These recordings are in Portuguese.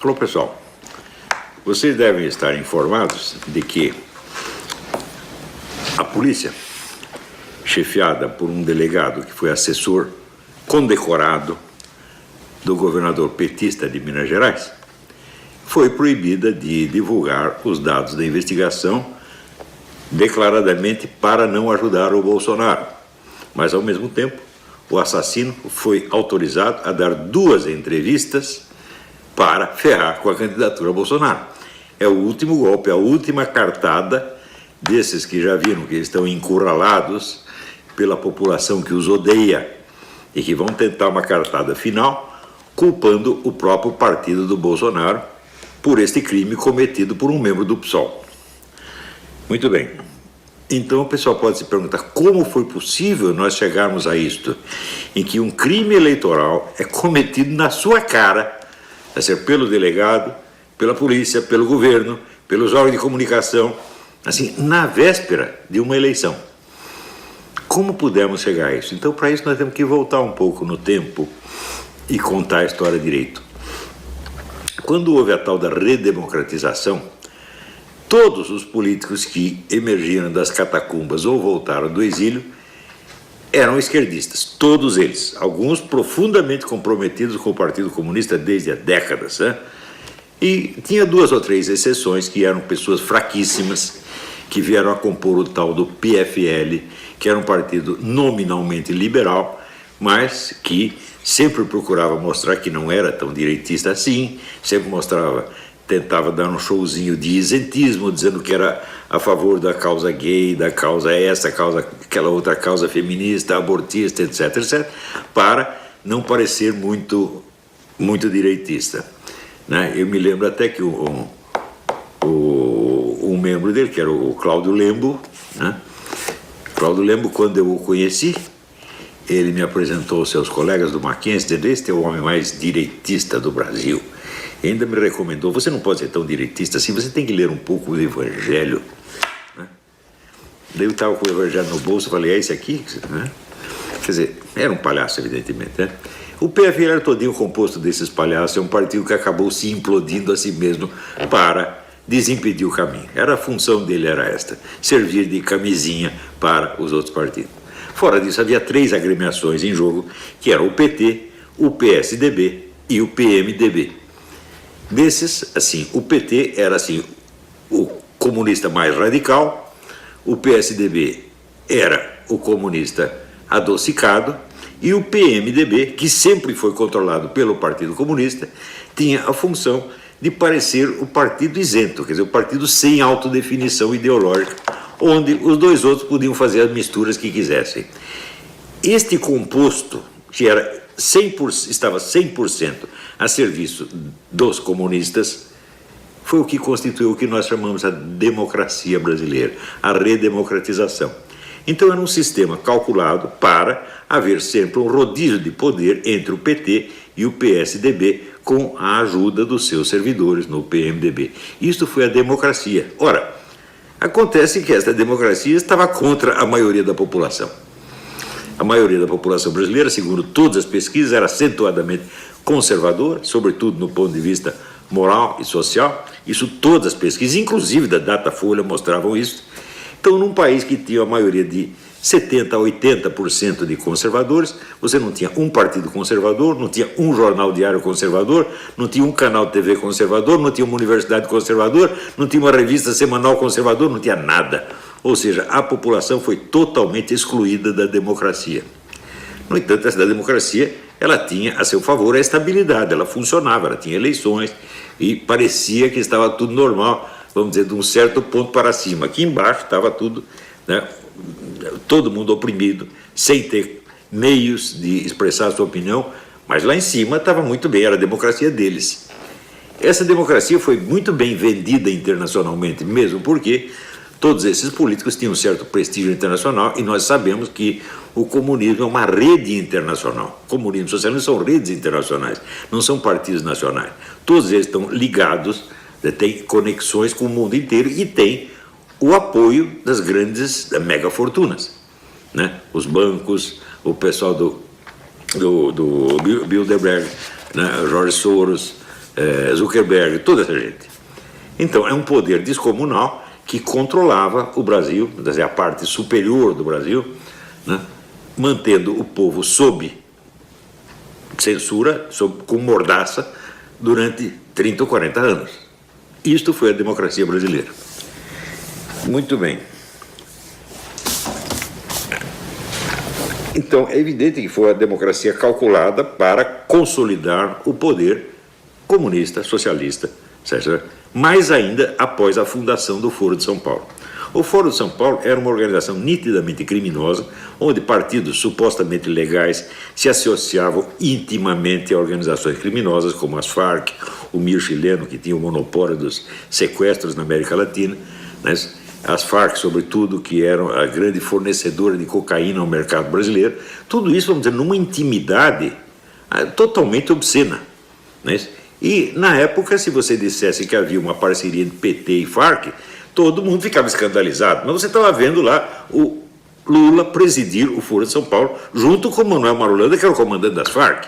Alô, pessoal. Vocês devem estar informados de que a polícia, chefiada por um delegado que foi assessor condecorado do governador petista de Minas Gerais, foi proibida de divulgar os dados da investigação declaradamente para não ajudar o Bolsonaro. Mas, ao mesmo tempo, o assassino foi autorizado a dar 2 entrevistas para ferrar com a candidatura a Bolsonaro. É o último golpe, a última cartada desses que já viram que estão encurralados pela população que os odeia e que vão tentar uma cartada final culpando o próprio partido do Bolsonaro por este crime cometido por um membro do PSOL. Muito bem. Então o pessoal pode se perguntar como foi possível nós chegarmos a isto, em que um crime eleitoral é cometido na sua cara, a ser pelo delegado, pela polícia, pelo governo, pelos órgãos de comunicação, assim, na véspera de uma eleição. Como pudemos chegar a isso? Então, para isso, nós temos que voltar um pouco no tempo e contar a história direito. Quando houve a tal da redemocratização, todos os políticos que emergiram das catacumbas ou voltaram do exílio eram esquerdistas, todos eles, alguns profundamente comprometidos com o Partido Comunista desde há décadas, né? E tinha 2 ou 3 exceções que eram pessoas fraquíssimas, que vieram a compor o tal do PFL, que era um partido nominalmente liberal, mas que sempre procurava mostrar que não era tão direitista assim, sempre tentava dar um showzinho de isentismo, dizendo que era a favor da causa gay, da causa aquela outra causa feminista, abortista, etc., etc., para não parecer muito direitista. Né? Eu me lembro até que um membro dele, que era o Cláudio Lembo, né? Cláudio Lembo, quando eu o conheci, ele me apresentou aos seus colegas do Mackenzie, dizendo: este é o homem mais direitista do Brasil. E ainda me recomendou: você não pode ser tão direitista assim, você tem que ler um pouco o Evangelho. Né? Daí eu estava com o Evangelho no bolso, falei: é esse aqui? Né? Quer dizer, era um palhaço, evidentemente. Né? O PFL era todinho composto desses palhaços, é um partido que acabou se implodindo a si mesmo para desimpedir o caminho. A função dele era esta: servir de camisinha para os outros partidos. Fora disso, havia 3 agremiações em jogo, que eram o PT, o PSDB e o PMDB. Desses, assim, o PT era assim, o comunista mais radical, o PSDB era o comunista adocicado e o PMDB, que sempre foi controlado pelo Partido Comunista, tinha a função de parecer o partido isento, quer dizer, o partido sem autodefinição ideológica, onde os 2 outros podiam fazer as misturas que quisessem. Este composto, que estava 100% a serviço dos comunistas, foi o que constituiu o que nós chamamos a democracia brasileira, a redemocratização. Então era um sistema calculado para haver sempre um rodízio de poder entre o PT e o PSDB, com a ajuda dos seus servidores no PMDB. Isto foi a democracia. Ora, acontece que esta democracia estava contra a maioria da população. A maioria da população brasileira, segundo todas as pesquisas, era acentuadamente conservadora, sobretudo no ponto de vista moral e social. Isso todas as pesquisas, inclusive da Datafolha, mostravam isso. Então, num país que tinha a maioria de 70% a 80% de conservadores, você não tinha um partido conservador, não tinha um jornal diário conservador, não tinha um canal de TV conservador, não tinha uma universidade conservadora, não tinha uma revista semanal conservadora, não tinha nada. Ou seja, a população foi totalmente excluída da democracia. No entanto, essa democracia, ela tinha a seu favor a estabilidade, ela funcionava, ela tinha eleições e parecia que estava tudo normal, vamos dizer, de um certo ponto para cima. Aqui embaixo estava tudo, né, todo mundo oprimido, sem ter meios de expressar a sua opinião, mas lá em cima estava muito bem, era a democracia deles. Essa democracia foi muito bem vendida internacionalmente, mesmo porque todos esses políticos tinham um certo prestígio internacional e nós sabemos que o comunismo é uma rede internacional. O comunismo e o socialismo são redes internacionais, não são partidos nacionais. Todos eles estão ligados, têm conexões com o mundo inteiro e têm o apoio das grandes megafortunas, né? Os bancos, o pessoal do Bilderberg, né? George Soros, Zuckerberg, toda essa gente. Então, é um poder descomunal que controlava o Brasil, quer dizer, a parte superior do Brasil, né, mantendo o povo sob censura, com mordaça, durante 30 ou 40 anos. Isto foi a democracia brasileira. Muito bem. Então, é evidente que foi a democracia calculada para consolidar o poder comunista, socialista, certo? Mais ainda após a fundação do Foro de São Paulo. O Foro de São Paulo era uma organização nitidamente criminosa, onde partidos supostamente legais se associavam intimamente a organizações criminosas, como as Farc, o MIR chileno, que tinha o monopólio dos sequestros na América Latina, né? As Farc, sobretudo, que eram a grande fornecedora de cocaína ao mercado brasileiro. Tudo isso, vamos dizer, numa intimidade totalmente obscena, né? E, na época, se você dissesse que havia uma parceria de PT e Farc, todo mundo ficava escandalizado. Mas você estava vendo lá o Lula presidir o Foro de São Paulo, junto com o Manuel Marulanda, que era o comandante das Farc.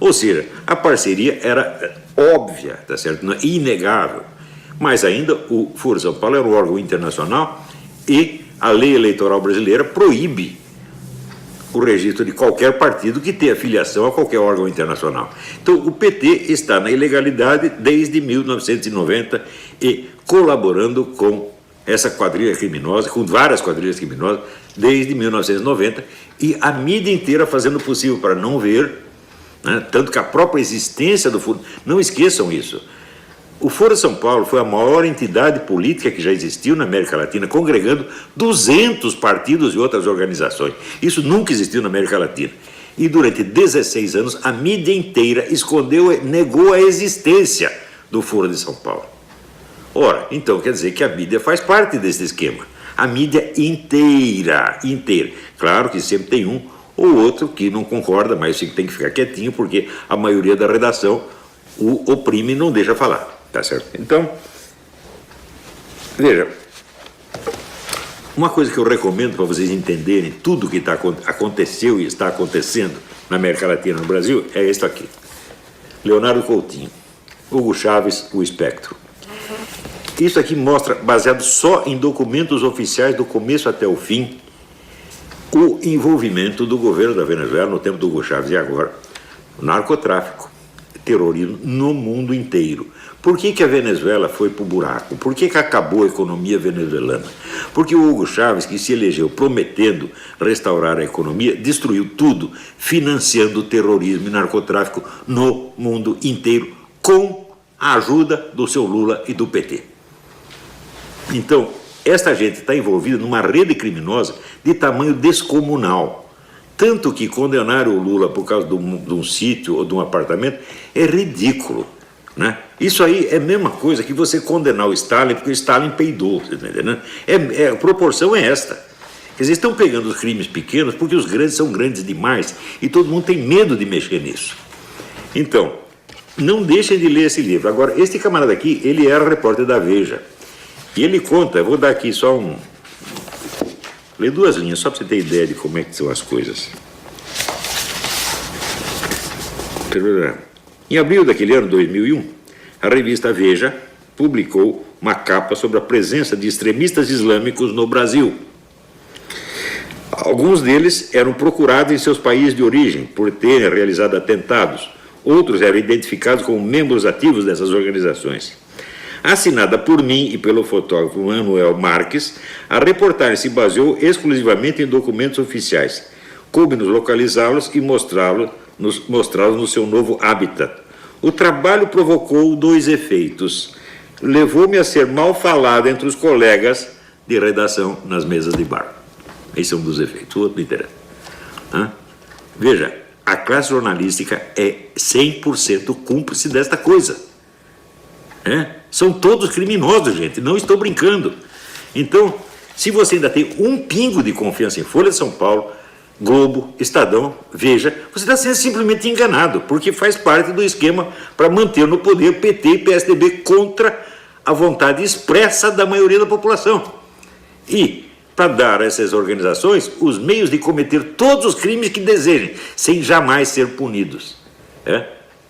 Ou seja, a parceria era óbvia, tá certo? Inegável. Mas ainda, o Foro de São Paulo era um órgão internacional e a lei eleitoral brasileira proíbe o registro de qualquer partido que tenha filiação a qualquer órgão internacional. Então, o PT está na ilegalidade desde 1990 e colaborando com essa quadrilha criminosa, com várias quadrilhas criminosas, desde 1990, e a mídia inteira fazendo o possível para não ver, né, tanto que a própria existência do Foro... Não esqueçam isso. O Foro de São Paulo foi a maior entidade política que já existiu na América Latina, congregando 200 partidos e outras organizações. Isso nunca existiu na América Latina. E durante 16 anos, a mídia inteira escondeu e negou a existência do Foro de São Paulo. Ora, então quer dizer que a mídia faz parte desse esquema. A mídia inteira, inteira. Claro que sempre tem um ou outro que não concorda, mas tem que ficar quietinho, porque a maioria da redação o oprime e não deixa falar. Tá certo? Então, veja, uma coisa que eu recomendo para vocês entenderem tudo que aconteceu e está acontecendo na América Latina e no Brasil é isso aqui. Leonardo Coutinho, Hugo Chávez, o Espectro. Isso aqui mostra, baseado só em documentos oficiais do começo até o fim, o envolvimento do governo da Venezuela no tempo do Hugo Chávez e agora, o narcotráfico, terrorismo no mundo inteiro. Por que a Venezuela foi para o buraco? Por que acabou a economia venezuelana? Porque o Hugo Chávez, que se elegeu prometendo restaurar a economia, destruiu tudo, financiando o terrorismo e narcotráfico no mundo inteiro, com a ajuda do seu Lula e do PT. Então, esta gente está envolvida numa rede criminosa de tamanho descomunal. Tanto que condenar o Lula por causa de um sítio ou de um apartamento é ridículo, né? Isso aí é a mesma coisa que você condenar o Stalin porque o Stalin peidou, você tá entendendo? A proporção é esta. Quer dizer, estão pegando os crimes pequenos porque os grandes são grandes demais e todo mundo tem medo de mexer nisso. Então, não deixem de ler esse livro. Agora, este camarada aqui, ele era repórter da Veja. E ele conta, eu vou dar aqui só ler 2 linhas, só para você ter ideia de como é que são as coisas. Em abril daquele ano, 2001, a revista Veja publicou uma capa sobre a presença de extremistas islâmicos no Brasil. Alguns deles eram procurados em seus países de origem por terem realizado atentados. Outros eram identificados como membros ativos dessas organizações. Assinada por mim e pelo fotógrafo Manuel Marques, a reportagem se baseou exclusivamente em documentos oficiais. Coube-nos localizá-los e mostrá-los no seu novo habitat. O trabalho provocou 2 efeitos. Levou-me a ser mal falado entre os colegas de redação nas mesas de bar. Esse é um dos efeitos, o outro não interessa. Veja, a classe jornalística é 100% cúmplice desta coisa. São todos criminosos, gente, não estou brincando. Então, se você ainda tem um pingo de confiança em Folha de São Paulo, Globo, Estadão, Veja, você está sendo simplesmente enganado, porque faz parte do esquema para manter no poder PT e PSDB contra a vontade expressa da maioria da população. E para dar a essas organizações os meios de cometer todos os crimes que desejem, sem jamais ser punidos.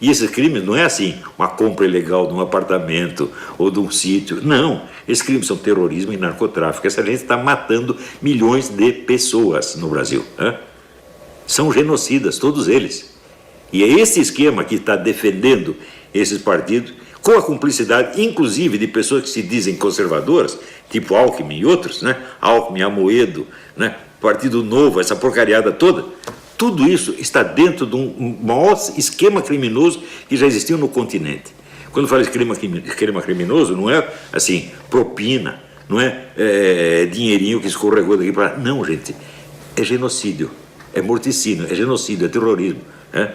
E esses crimes não é assim, uma compra ilegal de um apartamento ou de um sítio. Não, esses crimes são terrorismo e narcotráfico. Essa gente está matando milhões de pessoas no Brasil. Né? São genocidas, todos eles. E é esse esquema que está defendendo esses partidos, com a cumplicidade, inclusive, de pessoas que se dizem conservadoras, tipo Alckmin e outros, né? Alckmin, Amoedo, né? Partido Novo, essa porcariada toda. Tudo isso está dentro de um maior esquema criminoso que já existiu no continente. Quando fala de esquema criminoso, não é assim, propina, não é dinheirinho que escorregou daqui para lá. Não, gente, é genocídio, é morticínio, é genocídio, é terrorismo. Né?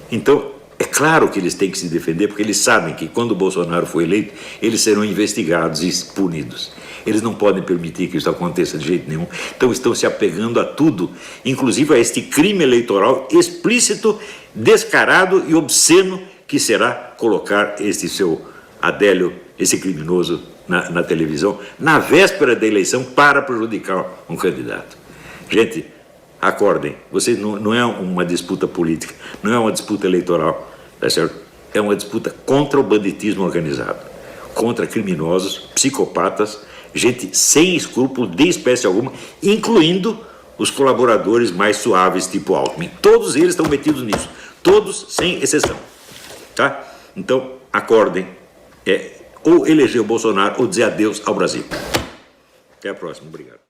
Então, é claro que eles têm que se defender, porque eles sabem que quando o Bolsonaro for eleito, eles serão investigados e punidos. Eles não podem permitir que isso aconteça de jeito nenhum. Então estão se apegando a tudo, inclusive a este crime eleitoral explícito, descarado e obsceno que será colocar este seu Adélio, esse criminoso, na televisão, na véspera da eleição, para prejudicar um candidato. Gente, acordem, vocês não é uma disputa política, não é uma disputa eleitoral, tá certo? É uma disputa contra o banditismo organizado, contra criminosos, psicopatas, gente sem escrúpulo de espécie alguma, incluindo os colaboradores mais suaves, tipo Alckmin. Todos eles estão metidos nisso, todos sem exceção, tá? Então, acordem, ou eleger o Bolsonaro ou dizer adeus ao Brasil. Até a próxima, obrigado.